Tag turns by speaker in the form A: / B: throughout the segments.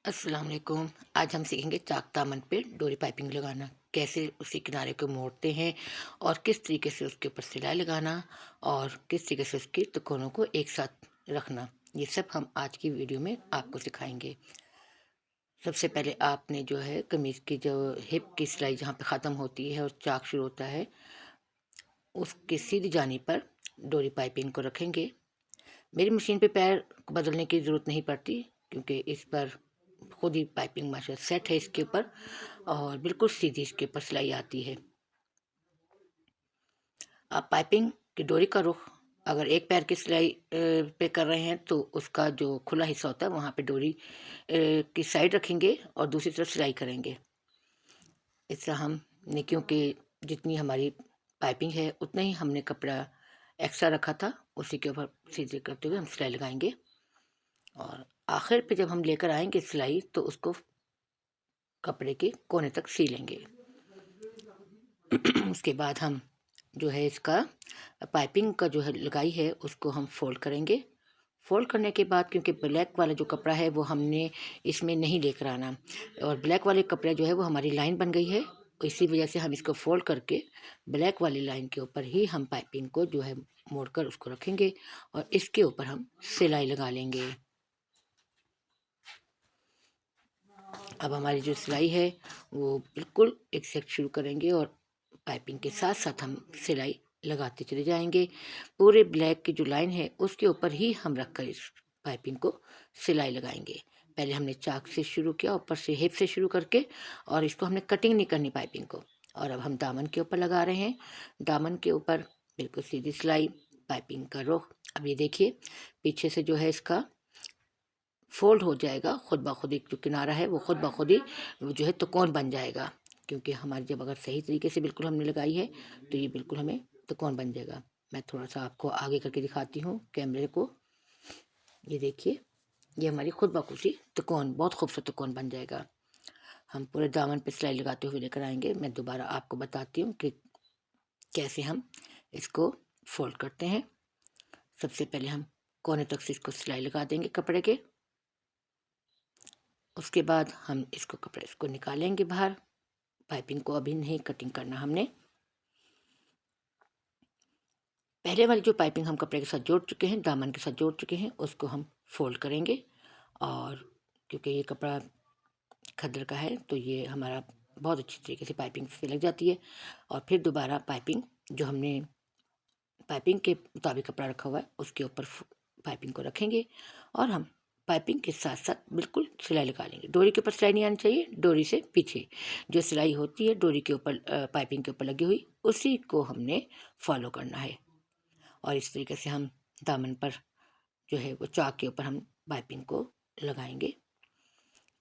A: अस्सलाम वालेकुम। आज हम सीखेंगे चाक दामन पे डोरी पाइपिंग लगाना, कैसे उसी किनारे को मोड़ते हैं और किस तरीके से उसके ऊपर सिलाई लगाना और किस तरीके से उसके तिकोनों को एक साथ रखना। ये सब हम आज की वीडियो में आपको सिखाएंगे। सबसे पहले आपने जो है कमीज़ की जो हिप की सिलाई जहाँ पे ख़त्म होती है और चाक शुरू होता है, उसकी सीधी जानी पर डोरी पाइपिंग को रखेंगे। मेरी मशीन पे पैर बदलने की ज़रूरत नहीं पड़ती, क्योंकि इस पर खुद ही पाइपिंग माशा सेट है इसके ऊपर और बिल्कुल सीधी इसके ऊपर सिलाई आती है। आप पाइपिंग की डोरी का रुख अगर एक पैर की सिलाई पे कर रहे हैं तो उसका जो खुला हिस्सा होता है वहाँ पे डोरी की साइड रखेंगे और दूसरी तरफ सिलाई करेंगे। इस तरह हमने, क्योंकि जितनी हमारी पाइपिंग है उतना ही हमने कपड़ा एक्स्ट्रा रखा था, उसी के ऊपर सीधे करते हुए हम सिलाई लगाएंगे और आखिर पे जब हम लेकर आएंगे सिलाई तो उसको कपड़े के कोने तक सी लेंगे। उसके बाद हम जो है इसका पाइपिंग का जो है लगाई है उसको हम फोल्ड करेंगे। फोल्ड करने के बाद, क्योंकि ब्लैक वाला जो कपड़ा है वो हमने इसमें नहीं लेकर आना और ब्लैक वाले कपड़े जो है वो हमारी लाइन बन गई है, इसी वजह से हम इसको फोल्ड करके ब्लैक वाली लाइन के ऊपर ही हम पाइपिंग को जो है मोड़कर उसको रखेंगे और इसके ऊपर हम सिलाई लगा लेंगे। अब हमारी जो सिलाई है वो बिल्कुल एक सेट शुरू करेंगे और पाइपिंग के साथ साथ हम सिलाई लगाते चले जाएंगे। पूरे ब्लैक की जो लाइन है उसके ऊपर ही हम रखकर इस पाइपिंग को सिलाई लगाएंगे। पहले हमने चाक से शुरू किया, ऊपर से हिप से शुरू करके, और इसको हमने कटिंग नहीं करनी पाइपिंग को। और अब हम दामन के ऊपर लगा रहे हैं। दामन के ऊपर बिल्कुल सीधी सिलाई, पाइपिंग का रुख। अब ये देखिए पीछे से जो है इसका फोल्ड हो जाएगा, खुद ब खुद एक जो किनारा है वो खुद ब खुद ही वो जो है त्रिकोण बन जाएगा, क्योंकि हमारी जब अगर सही तरीके से बिल्कुल हमने लगाई है तो ये बिल्कुल हमें त्रिकोण बन जाएगा। मैं थोड़ा सा आपको आगे करके दिखाती हूँ कैमरे को। ये देखिए, ये हमारी खुद ब खुद ही त्रिकोण, बहुत खूबसूरत त्रिकोण बन जाएगा। हम पूरे दामन पे सिलाई लगाते हुए लेकर आएंगे। मैं दोबारा आपको बताती हूँ कि कैसे हम इसको फोल्ड करते हैं। सबसे पहले हम कोने तक से इसको सिलाई लगा देंगे कपड़े के। उसके बाद हम इसको कपड़े को निकालेंगे बाहर। पाइपिंग को अभी नहीं कटिंग करना हमने। पहले वाली जो पाइपिंग हम कपड़े के साथ जोड़ चुके हैं, दामन के साथ जोड़ चुके हैं, उसको हम फोल्ड करेंगे। और क्योंकि ये कपड़ा खद्दर का है तो ये हमारा बहुत अच्छी तरीके से पाइपिंग से लग जाती है। और फिर दोबारा पाइपिंग जो हमने पाइपिंग के मुताबिक कपड़ा रखा हुआ है उसके ऊपर पाइपिंग को रखेंगे और हम पाइपिंग के साथ साथ बिल्कुल सिलाई लगा लेंगे। डोरी के ऊपर सिलाई नहीं आनी चाहिए, डोरी से पीछे जो सिलाई होती है डोरी के ऊपर, पाइपिंग के ऊपर लगी हुई, उसी को हमने फॉलो करना है। और इस तरीके से हम दामन पर जो है वो चाक के ऊपर हम पाइपिंग को लगाएंगे।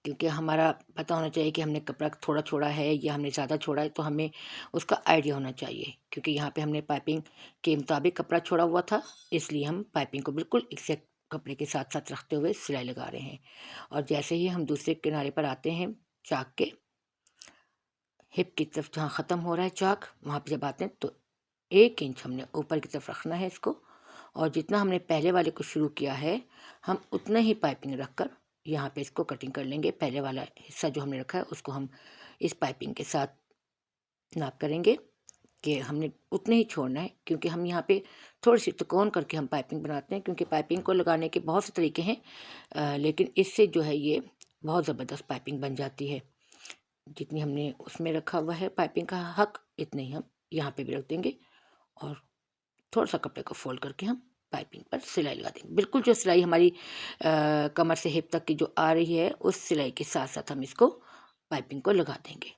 A: क्योंकि हमारा पता होना चाहिए कि हमने कपड़ा थोड़ा छोड़ा है या हमने ज़्यादा छोड़ा है, तो हमें उसका आइडिया होना चाहिए। क्योंकि यहाँ पे हमने पाइपिंग के मुताबिक कपड़ा छोड़ा हुआ था, इसलिए हम पाइपिंग को बिल्कुल एग्जैक्ट कपड़े के साथ साथ रखते हुए सिलाई लगा रहे हैं। और जैसे ही हम दूसरे किनारे पर आते हैं चाक के, हिप की तरफ जहाँ ख़त्म हो रहा है चाक, वहाँ पे जब आते हैं तो 1 इंच हमने ऊपर की तरफ रखना है इसको। और जितना हमने पहले वाले को शुरू किया है हम उतना ही पाइपिंग रखकर यहाँ पे इसको कटिंग कर लेंगे। पहले वाला हिस्सा जो हमने रखा है उसको हम इस पाइपिंग के साथ नाप करेंगे कि हमने उतने ही छोड़ना है, क्योंकि हम यहाँ पे थोड़ी सी त्रिकोण करके हम पाइपिंग बनाते हैं। क्योंकि पाइपिंग को लगाने के बहुत से तरीके हैं, लेकिन इससे जो है ये बहुत ज़बरदस्त पाइपिंग बन जाती है। जितनी हमने उसमें रखा हुआ है पाइपिंग का हक, इतने ही हम यहाँ पे भी रख देंगे और थोड़ा सा कपड़े को फोल्ड करके हम पाइपिंग पर सिलाई लगा देंगे। बिल्कुल जो सिलाई हमारी कमर से हिप तक की जो आ रही है उस सिलाई के साथ साथ हम इसको पाइपिंग को लगा देंगे।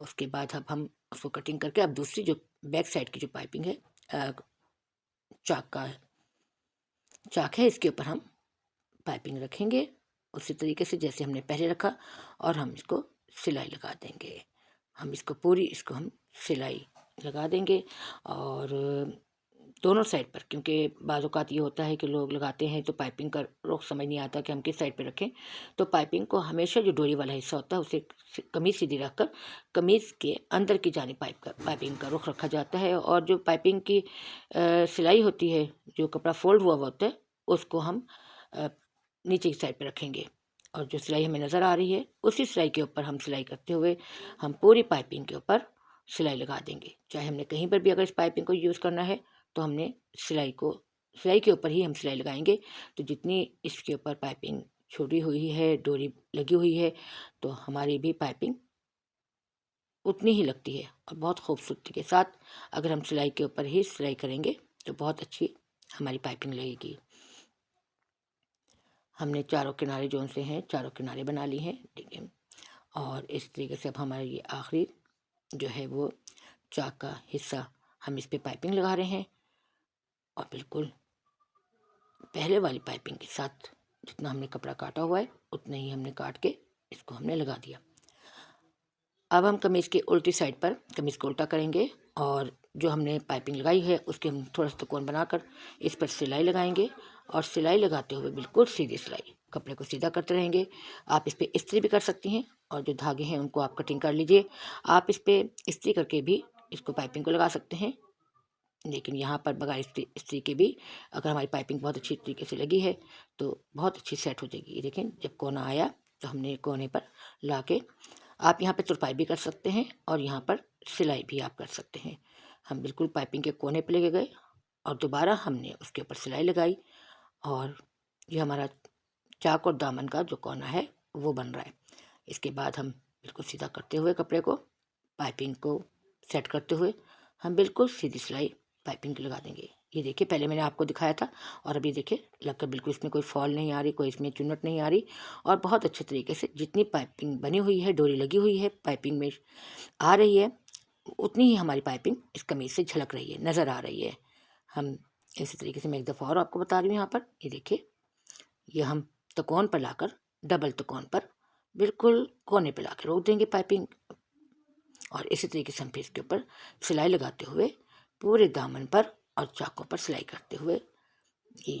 A: उसके बाद अब हम उसको कटिंग करके अब दूसरी जो बैक साइड की जो पाइपिंग है, चाक का चाक है, इसके ऊपर हम पाइपिंग रखेंगे उसी तरीके से जैसे हमने पहले रखा और हम इसको सिलाई लगा देंगे। हम इसको पूरी इसको हम सिलाई लगा देंगे और दोनों साइड पर, क्योंकि बाज़ औक़ात ये होता है कि लोग लगाते हैं तो पाइपिंग का रुख समझ नहीं आता कि हम किस साइड पे रखें। तो पाइपिंग को हमेशा जो डोरी वाला हिस्सा होता है उसे कमीज़ सीधी रखकर कमीज़ के अंदर की जानी पाइपिंग का रुख रखा जाता है। और जो पाइपिंग की सिलाई होती है, जो कपड़ा फोल्ड हुआ होता है, उसको हम नीचे की साइड पे रखेंगे। और जो सिलाई हमें नज़र आ रही है उसी सिलाई के ऊपर हम सिलाई करते हुए हम पूरी पाइपिंग के ऊपर सिलाई लगा देंगे। चाहे हमने कहीं पर भी अगर इस पाइपिंग को यूज़ करना है तो हमने सिलाई के ऊपर ही हम सिलाई लगाएंगे। तो जितनी इसके ऊपर पाइपिंग छोड़ी हुई है, डोरी लगी हुई है, तो हमारी भी पाइपिंग उतनी ही लगती है और बहुत खूबसूरती के साथ अगर हम सिलाई के ऊपर ही सिलाई करेंगे तो बहुत अच्छी हमारी पाइपिंग लगेगी। हमने चारों किनारे जो से हैं चारों किनारे बना ली हैं, ठीक है। और इस तरीके से अब हमारा ये आखिरी जो है वो चाक का हिस्सा हम इस पे पाइपिंग लगा रहे हैं और बिल्कुल पहले वाली पाइपिंग के साथ जितना हमने कपड़ा काटा हुआ है उतना ही हमने काट के इसको हमने लगा दिया। अब हम कमीज़ की उल्टी साइड पर कमीज़ को उल्टा करेंगे और जो हमने पाइपिंग लगाई है उसके हम थोड़ा सा त्रिकोण बनाकर इस पर सिलाई लगाएंगे और सिलाई लगाते हुए बिल्कुल सीधी सिलाई कपड़े को सीधा करते रहेंगे। आप इस पर इस्त्री भी कर सकती हैं और जो धागे हैं उनको आप कटिंग कर लीजिए। आप इस पर इस्त्री करके भी इसको पाइपिंग को लगा सकते हैं, लेकिन यहाँ पर बगैर इस्त्री के भी अगर हमारी पाइपिंग बहुत अच्छी तरीके से लगी है तो बहुत अच्छी सेट हो जाएगी। ये देखें, जब कोना आया तो हमने कोने पर ला के आप यहाँ पर तुरपाई भी कर सकते हैं और यहाँ पर सिलाई भी आप कर सकते हैं। हम बिल्कुल पाइपिंग के कोने पर लेके गए और दोबारा हमने उसके ऊपर सिलाई लगाई और ये हमारा चाक और दामन का जो कोना है वो बन रहा है। इसके बाद हम बिल्कुल सीधा करते हुए कपड़े को पाइपिंग को सेट करते हुए हम बिल्कुल सीधी सिलाई पाइपिंग की लगा देंगे। ये देखिए, पहले मैंने आपको दिखाया था और अभी देखिए लगकर बिल्कुल इसमें कोई फॉल नहीं आ रही, कोई इसमें चुन्नट नहीं आ रही और बहुत अच्छे तरीके से जितनी पाइपिंग बनी हुई है, डोरी लगी हुई है, पाइपिंग में आ रही है, उतनी ही हमारी पाइपिंग इस कमीज से झलक रही है, नज़र आ रही है। हम इसी तरीके से मैं एक दफ़ा और आपको बता रही हूँ। यहाँ पर ये देखिए, ये हम त्रिकोण पर लाकर डबल त्रिकोण पर बिल्कुल कोने पे लाकर रोक देंगे पाइपिंग और इसी तरीके से हम फिर इसके ऊपर सिलाई लगाते हुए पूरे दामन पर और चाकों पर सिलाई करते हुए ये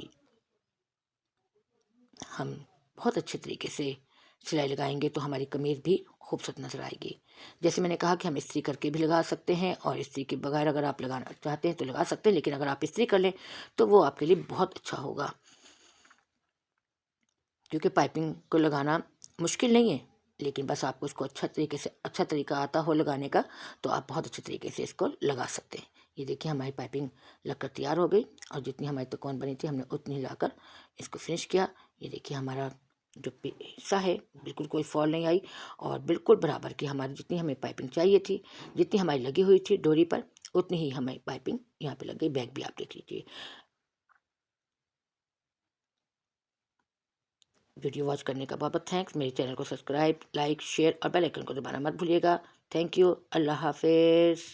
A: हम बहुत अच्छे तरीके से सिलाई लगाएंगे तो हमारी कमीज़ भी खूबसूरत नज़र आएगी। जैसे मैंने कहा कि हम इस्त्री करके भी लगा सकते हैं और इस्त्री के बगैर अगर आप लगाना चाहते हैं तो लगा सकते हैं, लेकिन अगर आप इस्त्री कर लें तो वो आपके लिए बहुत अच्छा होगा, क्योंकि पाइपिंग को लगाना मुश्किल नहीं है, लेकिन बस आपको इसको अच्छा तरीका आता हो लगाने का तो आप बहुत अच्छे तरीके से इसको लगा सकते हैं। ये देखिए, हमारी पाइपिंग लगकर तैयार हो गई और जितनी हमारी त्रिकोण बनी थी हमने उतनी लाकर इसको फिनिश किया। ये देखिए, हमारा जो हिस्सा है बिल्कुल कोई फॉल नहीं आई और बिल्कुल बराबर की हमारी जितनी हमें पाइपिंग चाहिए थी, जितनी हमारी लगी हुई थी डोरी पर, उतनी ही हमारी पाइपिंग यहाँ पे लग गई। बैक भी आप देख लीजिए। वीडियो वॉच करने का बहुत बहुत थैंक्स। मेरे चैनल को सब्सक्राइब, लाइक, शेयर और बेल आइकन को दबाना मत भूलिएगा। Thank you. अल्लाह हाफिज़।